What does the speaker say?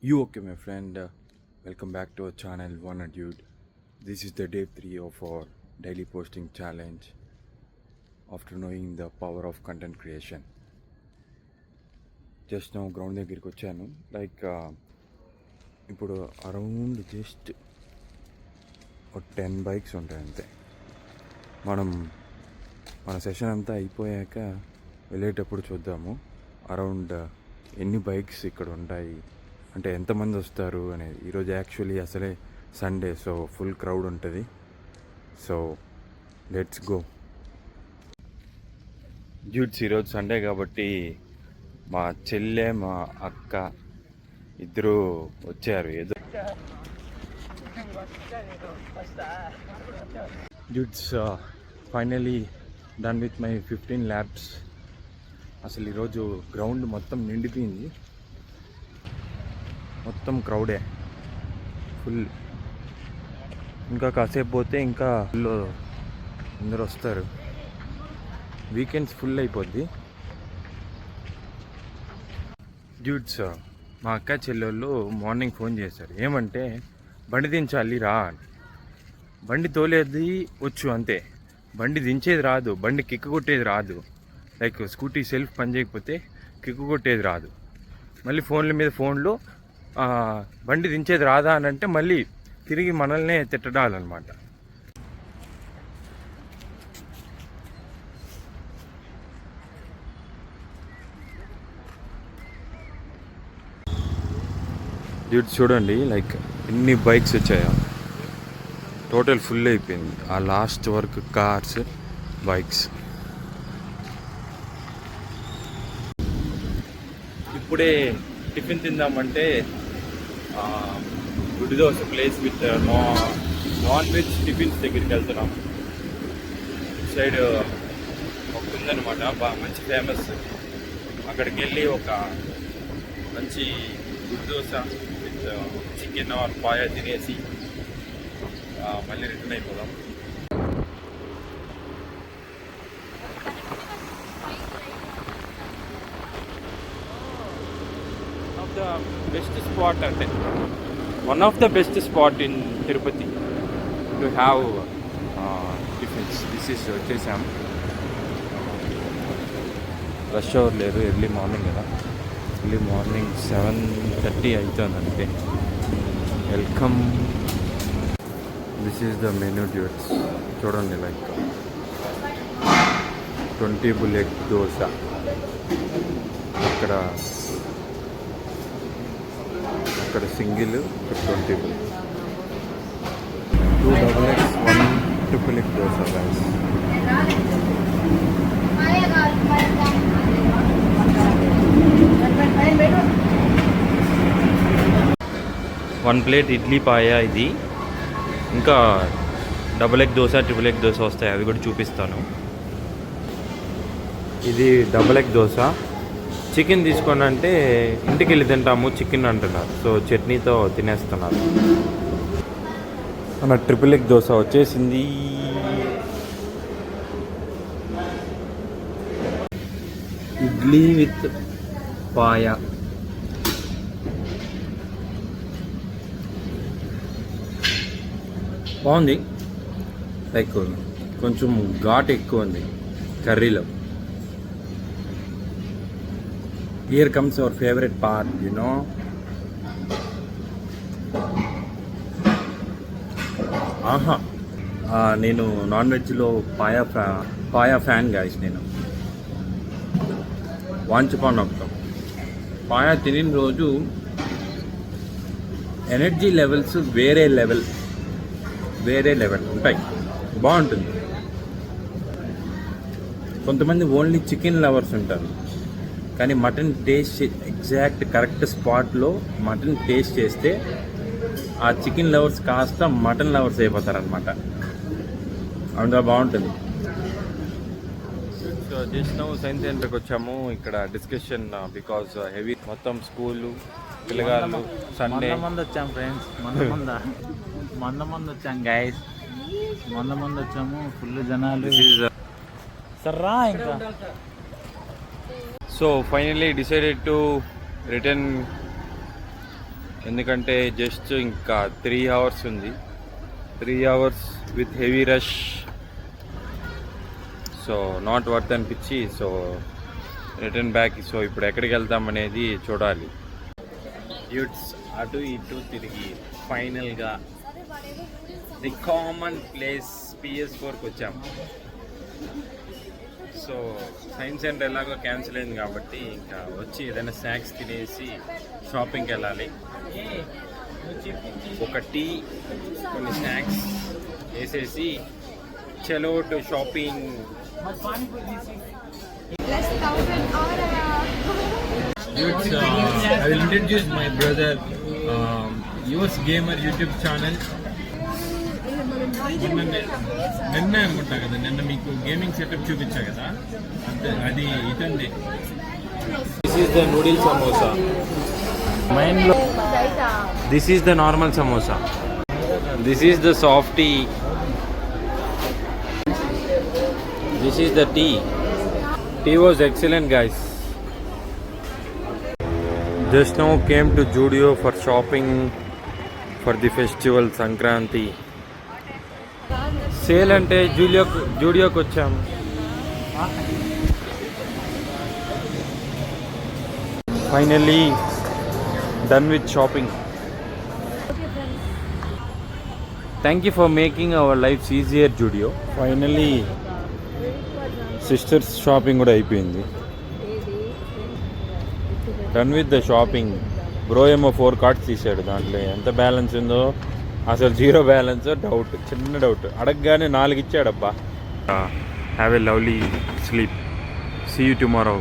You okay, my friend? Welcome back to our channel, Wanna Dude. This is the day 3 of our daily posting challenge after knowing the power of content creation. Just నా ground దగ్గరికి వచ్చాను ఇప్పుడు around just ఒక 10 bikes ఉంటాయి అంతే. మన session అంతా అయిపోయాక వెళ్ళేటప్పుడు చూద్దాము అరౌండ్ ఎన్ని బైక్స్ ఇక్కడ ఉంటాయి, అంటే ఎంతమంది వస్తారు అనేది. ఈరోజు యాక్చువల్లీ అసలే సండే, సో ఫుల్ క్రౌడ్ ఉంటుంది. So let's go duets. ఈరోజు సండే కాబట్టి మా చెల్లె మా అక్క ఇద్దరు వచ్చారు. ఏదో duets finally done with my 15 labs. అసలు ఈరోజు గ్రౌండ్ మొత్తం నిండిపోయింది, మొత్తం క్రౌడే ఫుల్. ఇంకా కాసేపు పోతే ఇంకా ఫుల్ అందరు వస్తారు. వీకెండ్స్ ఫుల్ అయిపోద్ది. డ్యూట్స్ మా అక్క చెల్లెళ్ళు మార్నింగ్ ఫోన్ చేశారు. ఏమంటే బండి దించాలి రా అని. బండి తోలేది వచ్చు అంతే, బండి దించేది రాదు, బండి కిక్కు కొట్టేది రాదు. లైక్ స్కూటీ సెల్ఫ్ పని చేయకపోతే కిక్కు కొట్టేది రాదు. మళ్ళీ ఫోన్ల మీద ఫోన్లు బండి దించేది రాదా అని అంటే మళ్ళీ తిరిగి మనల్నే తిట్టడాలన్నమాట. డ్యూట్ చూడండి, లైక్ ఎన్ని బైక్స్ వచ్చాయో. టోటల్ ఫుల్ అయిపోయింది. ఆ లాస్ట్ వరకు కార్స్, బైక్స్. ఇప్పుడే టిఫిన్ తిందామంటే గుడి dosa place with non veg tiffins దగ్గరికి వెళ్తున్నాం. సైడ్ ఒకటి ఉందన్నమాట, బాగా మంచి ఫేమస్. అక్కడికి వెళ్ళి ఒక మంచి గుడి dosa with chicken or paya తినేసి మళ్ళీ రిటర్న్ అయిపోదాం. బెస్ట్ స్పాట్ అంటే one of the best spot in Tirupati to have tiffins. This is వచ్చేసాం. రష్ అవర్ లేదు, ఎర్లీ మార్నింగ్ కదా. ఎర్లీ మార్నింగ్ 7:30 అవుతుంది అంతే. Welcome. This is the menu dudes. చూడండి, లైక్ 20 బుల్లెట్ దోశ. అక్కడ single 20 bullet, 2 double eggs, 1 triple egg dosa. Guys one plate idli paya ఇది. ఇంకా double egg dosa, triple egg dosa వస్తాయి, అవి కూడా చూపిస్తాను. ఇది డబుల్ ఎగ్ దోశ. చికెన్ తీసుకోండి అంటే ఇంటికి వెళ్ళి తింటాము చికెన్ అంటున్నారు, సో చట్నీతో తినేస్తున్నారు. మన ట్రిపుల్ ఎగ్ దోశ వచ్చేసింది. ఇడ్లీ విత్ పాయ. బాగుంది, లైక్ కొంచెం ఘాట్ ఎక్కువ ఉంది కర్రీలో. Here comes our favourite part, you know. ఆహా, నేను నాన్ వెజ్లో పాయా ఫ్యాన్ గాయస్. నేను వాంచుపాన్ ఒకటం పాయా తినిన రోజు ఎనర్జీ లెవెల్స్ వేరే లెవెల్ ఉంటాయి, బాగుంటుంది. కొంతమంది ఓన్లీ చికెన్ లవర్స్ ఉంటారు, కానీ మటన్ టేస్ట్ ఎగ్జాక్ట్ కరెక్ట్ స్పాట్లో మటన్ టేస్ట్ చేస్తే ఆ చికెన్ లవర్స్ కాస్త మటన్ లవర్స్ అయిపోతారనమాట. అంత బాగుంటుంది. సో జస్ట్ నౌ సైన్స్ సెంటర్కి వచ్చాము. ఇక్కడ డిస్కషన్ బికాజ్ హెవీ మొత్తం స్కూలు పిల్లగాళ్ళు సండే మంది వచ్చాము ఫ్రెండ్స్. మంది వచ్చాం గైస్. మంది వచ్చాము, ఫుల్ జనాలు. సర్రా ఇంకా So finally decided to return ఎందుకంటే జస్ట్ ఇంకా 3 hours ఉంది. 3 hours with heavy rush. So not worth అనిపించి సో రిటర్న్ బ్యాక్. సో ఇప్పుడు ఎక్కడికి వెళ్తాం అనేది చూడాలి. యూట్స్ అటు ఇటు తిరిగి ఫైనల్గా ది కామన్ ప్లేస్ PS4కి వచ్చాం. సో సైన్స్ సెంటర్ ఎలాగో క్యాన్సిల్ అయింది కాబట్టి ఇంకా వచ్చి ఏదైనా స్నాక్స్ తినేసి షాపింగ్కి వెళ్ళాలి. ఒక టీ, కొన్ని స్నాక్స్ వేసేసి చలో to shopping. I will introduce my brother, US Gamer YouTube channel. నిన్న అనుకుంటా కదా, నిన్న మీకు గేమింగ్ సెటప్ చూపించా కదా, అది ఇతండి. This is the noodle samosa. మైండ్లో this is the normal samosa. This is the softy. This is the tea. Tea was excellent guys. Just now came to Judio for shopping for the festival Sankranti. Sale అంటే జూడియోకి వచ్చాము. Finally done with shopping. Thank you for making our lives easier Zudio. Finally sisters shopping కూడా అయిపోయింది. Done with the shopping. Bro ఏమో 4 cards తీసాడు. దాంట్లో ఎంత balance ఉందో అసలు 0 బ్యాలెన్స్. డౌట్, చిన్న డౌట్. అడగగానే 4 ఇచ్చాడబ్బా. Have a lovely sleep. See you tomorrow.